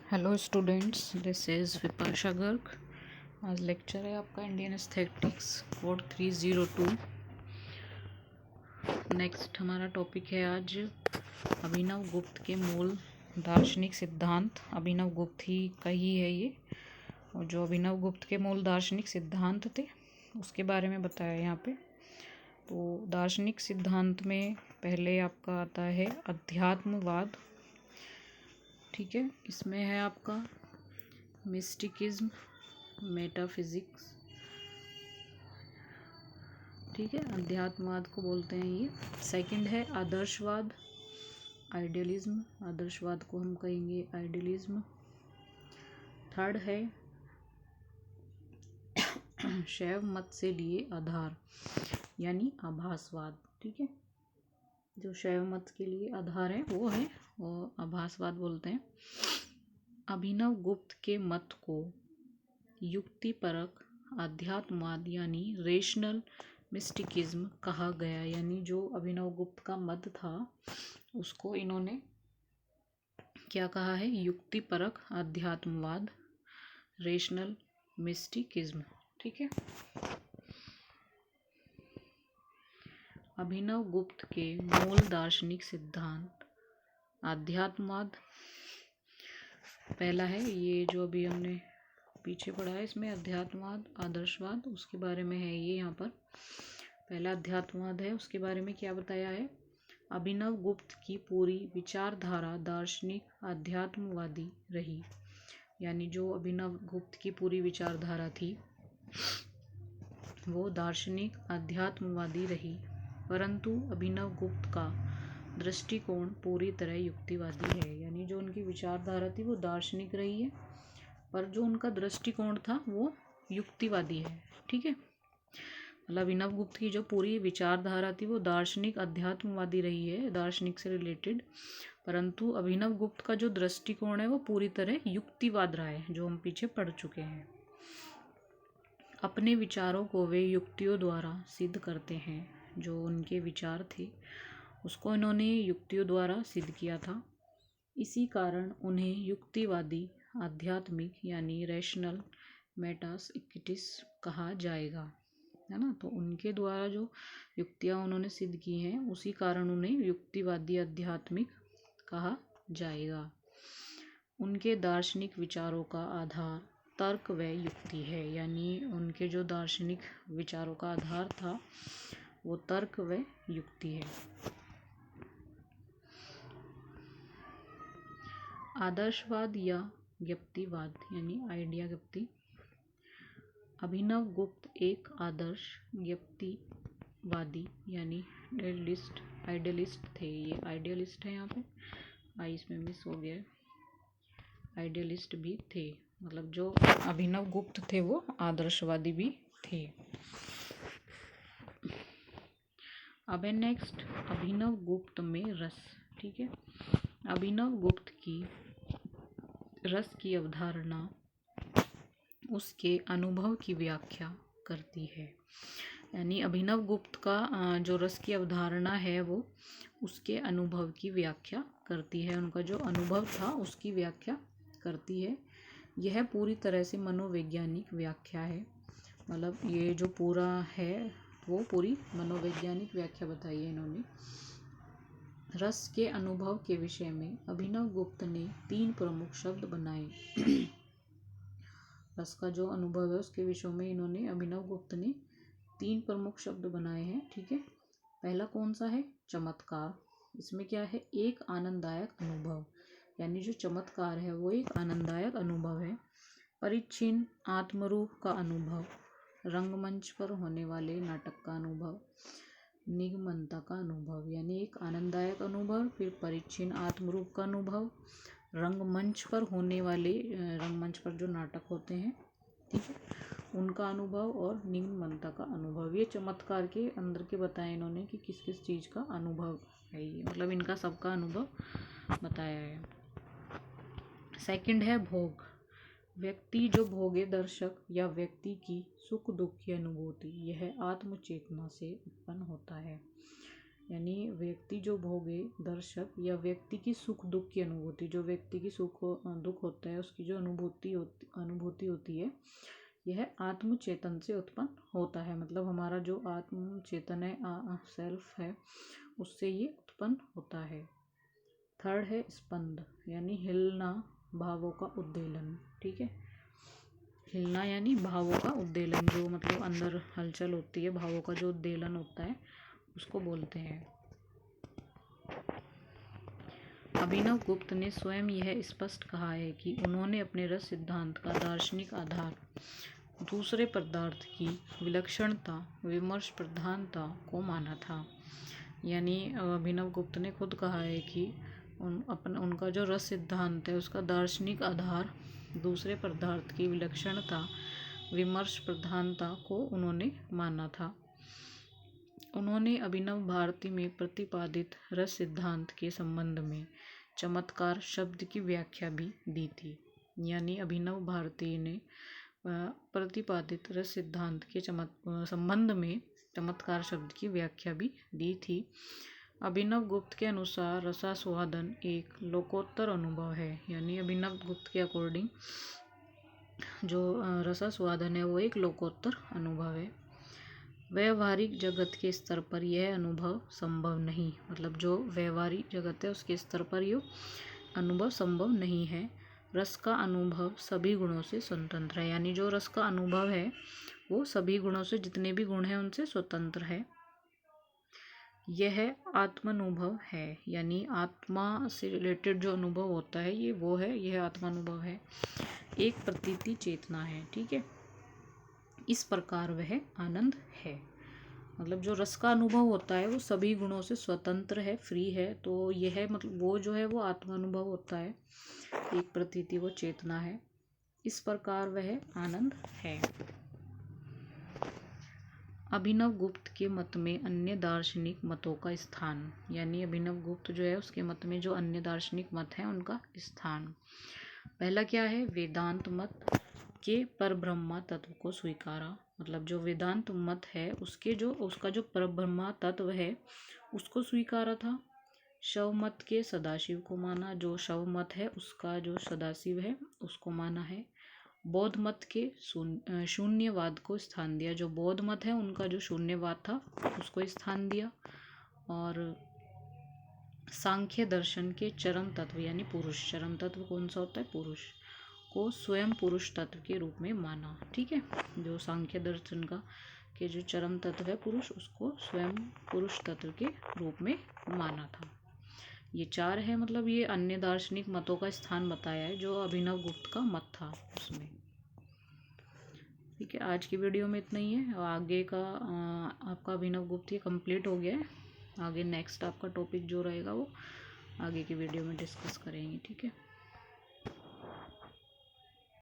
Hello students, this is Vipasha Garg. आज lecture है आपका इंडियन एस्थेटिक्स कोड 302। नेक्स्ट हमारा टॉपिक है आज अभिनव गुप्त के मूल दार्शनिक सिद्धांत। अभिनव गुप्त ही का ही है ये, और जो अभिनव गुप्त के मूल दार्शनिक सिद्धांत थे उसके बारे में बताया यहाँ पे। तो दार्शनिक सिद्धांत में पहले आपका आता है अध्यात्मवाद। ठीक है, इसमें है आपका मिस्टिकिज्म, मेटाफिजिक्स। ठीक है, अध्यात्मवाद को बोलते हैं ये। सेकंड है आदर्शवाद, आइडियलिज्म। आदर्शवाद को हम कहेंगे आइडियलिज्म। थर्ड है शैव मत से लिए आधार, यानी आभासवाद। ठीक है, जो शैव मत के लिए आधार है वो है वो आभासवाद बोलते हैं। अभिनव गुप्त के मत को युक्तिपरक अध्यात्मवाद यानी रेशनल मिस्टिकिज्म कहा गया। यानी जो अभिनव गुप्त का मत था उसको इन्होंने क्या कहा है? युक्तिपरक अध्यात्मवाद, रेशनल मिस्टिकिज्म। ठीक है, अभिनव गुप्त के मूल दार्शनिक सिद्धांत अध्यात्मवाद पहला है। ये जो अभी हमने पीछे पढ़ा है इसमें अध्यात्मवाद, आदर्शवाद, उसके बारे में है ये। यहाँ पर पहला अध्यात्मवाद है, उसके बारे में क्या बताया है? अभिनव गुप्त की पूरी विचारधारा दार्शनिक अध्यात्मवादी रही। यानी जो अभिनव गुप्त की पूरी विचारधारा थी वो दार्शनिक अध्यात्मवादी रही, परंतु अभिनव गुप्त का दृष्टिकोण पूरी तरह युक्तिवादी है। यानी जो उनकी विचारधारा थी वो दार्शनिक रही है, पर जो उनका दृष्टिकोण था वो युक्तिवादी है। ठीक है, मतलब अभिनव गुप्त की जो पूरी विचारधारा थी वो दार्शनिक अध्यात्मवादी रही है, दार्शनिक से रिलेटेड, परंतु अभिनव गुप्त का जो दृष्टिकोण है वो पूरी तरह युक्तिवाद रहा है, जो हम पीछे पढ़ चुके हैं। अपने विचारों को वे युक्तियों द्वारा सिद्ध करते हैं। जो उनके विचार थे उसको इन्होंने युक्तियों द्वारा सिद्ध किया था। इसी कारण उन्हें युक्तिवादी आध्यात्मिक यानी रैशनल मेटाफिजिक्स कहा जाएगा, है ना। तो उनके द्वारा जो युक्तियाँ उन्होंने सिद्ध की हैं उसी कारण उन्हें युक्तिवादी आध्यात्मिक कहा जाएगा। उनके दार्शनिक विचारों का आधार तर्क व युक्ति है। यानी उनके जो दार्शनिक विचारों का आधार था वो तर्क व युक्ति है। आदर्शवाद या ज्ञप्तिवाद यानी आइडिया ज्ञप्ति। अभिनव गुप्त एक आदर्श ज्ञप्तिवादी यानी आइडियलिस्ट थे। ये आइडियलिस्ट है, यहाँ पे आई इसमें मिस हो गया, आइडियलिस्ट भी थे। मतलब जो अभिनव गुप्त थे वो आदर्शवादी भी थे। अब है नेक्स्ट अभिनव गुप्त में रस। ठीक है, अभिनव गुप्त की रस की अवधारणा उसके अनुभव की व्याख्या करती है। यानी अभिनव गुप्त का जो रस की अवधारणा है वो उसके अनुभव की व्याख्या करती है। उनका जो अनुभव था उसकी व्याख्या करती है। यह पूरी तरह से मनोवैज्ञानिक व्याख्या है। मतलब ये जो पूरा है वो पूरी मनोवैज्ञानिक व्याख्या बताई है इन्होंने। रस के अनुभव के विषय में अभिनव गुप्त ने 3 प्रमुख शब्द बनाए। रस का जो अनुभव है उसके विषय में इन्होंने अभिनव गुप्त ने 3 प्रमुख शब्द बनाए हैं। ठीक है, पहला कौन सा है? चमत्कार। इसमें क्या है? एक आनंददायक अनुभव। यानी जो चमत्कार है वो एक आनंददायक अनुभव है। परिच्छिन्न आत्मरूप का अनुभव, रंगमंच पर होने वाले नाटक का अनुभव, निगमनता का अनुभव। यानी एक आनंददायक अनुभव, फिर परिच्छिन्न आत्मरूप का अनुभव, रंगमंच पर होने वाले रंगमंच पर जो नाटक होते हैं, ठीक है, उनका अनुभव, और निगमनता का अनुभव। ये चमत्कार के अंदर के बताए इन्होंने कि किस किस चीज़ का अनुभव है ये, मतलब इनका सबका अनुभव बताया है। सेकंड है भोग। व्यक्ति जो भोगे दर्शक या व्यक्ति की सुख दुख की अनुभूति, यह आत्मचेतना से उत्पन्न होता है। यानी व्यक्ति जो भोगे, दर्शक या व्यक्ति की सुख दुख की अनुभूति, जो व्यक्ति की सुख दुख होता है उसकी जो अनुभूति होती है, यह आत्म चेतन से उत्पन्न होता है। मतलब हमारा जो आत्म चेतन है, सेल्फ है, उससे ये उत्पन्न होता है। थर्ड है स्पंद, यानी हिलना, भावों का उद्दीलन। ठीक है, हिलना यानी भावों का उद्दीलन, जो मतलब अंदर हलचल होती है, भावों का जो उद्दीलन होता है उसको बोलते हैं। अभिनव गुप्त ने स्वयं यह स्पष्ट कहा है कि उन्होंने अपने रस सिद्धांत का दार्शनिक आधार दूसरे पदार्थ की विलक्षणता, विमर्श प्रधानता को माना था। यानी अभिनव गुप्त ने खुद कहा है कि उनका जो रस सिद्धांत है उसका दार्शनिक आधार दूसरे पदार्थ की विलक्षणता, विमर्श प्रधानता को उन्होंने माना था। उन्होंने अभिनव भारती में प्रतिपादित रस सिद्धांत के संबंध में चमत्कार शब्द की व्याख्या भी दी थी। यानी अभिनव भारती ने प्रतिपादित रस सिद्धांत के संबंध में चमत्कार शब्द की व्याख्या भी दी थी। अभिनव गुप्त के अनुसार रसास्वादन एक लोकोत्तर अनुभव है। यानी अभिनव गुप्त के अकॉर्डिंग जो रसास्वादन है वो एक लोकोत्तर अनुभव है। व्यवहारिक जगत के स्तर पर यह अनुभव संभव नहीं, मतलब जो व्यवहारिक जगत है उसके स्तर पर यह अनुभव संभव नहीं है। रस का अनुभव सभी गुणों से स्वतंत्र है। यानी जो रस का अनुभव है वो सभी गुणों से, जितने भी गुण हैं उनसे स्वतंत्र है। यह आत्मानुभव है, यानी आत्मा से रिलेटेड जो अनुभव होता है ये वो है, यह आत्मानुभव है, एक प्रतीति चेतना है। ठीक है, इस प्रकार वह आनंद है। मतलब जो रस का अनुभव होता है वो सभी गुणों से स्वतंत्र है, फ्री है, तो यह मतलब वो जो है वो आत्मानुभव होता है, एक प्रतीति, वो चेतना है। इस प्रकार वह आनंद है। अभिनव गुप्त के मत में अन्य दार्शनिक मतों का स्थान, यानी अभिनव गुप्त जो है उसके मत में जो अन्य दार्शनिक मत हैं उनका स्थान। पहला क्या है, वेदांत मत के परब्रह्मा तत्व को स्वीकारा। मतलब जो वेदांत मत है उसका जो परब्रह्मा तत्व है उसको स्वीकारा था। शव मत के सदाशिव को माना, जो शव मत है उसका जो सदाशिव है उसको माना है। बौद्ध मत के शून्यवाद को स्थान दिया, जो बौद्ध मत है उनका जो शून्यवाद था उसको स्थान दिया। और सांख्य दर्शन के चरम तत्व यानी पुरुष, चरम तत्व कौन सा होता है, पुरुष, को स्वयं पुरुष तत्व के रूप में माना। ठीक है, जो सांख्य दर्शन का के जो चरम तत्व है पुरुष, उसको स्वयं पुरुष तत्व के रूप में माना था। ये चार है, मतलब ये अन्य दार्शनिक मतों का स्थान बताया है जो अभिनव गुप्त का मत था उसमें। ठीक है, आज की वीडियो में इतना ही है। आगे का आपका अभिनव गुप्त ये कंप्लीट हो गया है। आगे नेक्स्ट आपका टॉपिक जो रहेगा वो आगे की वीडियो में डिस्कस करेंगे। ठीक है।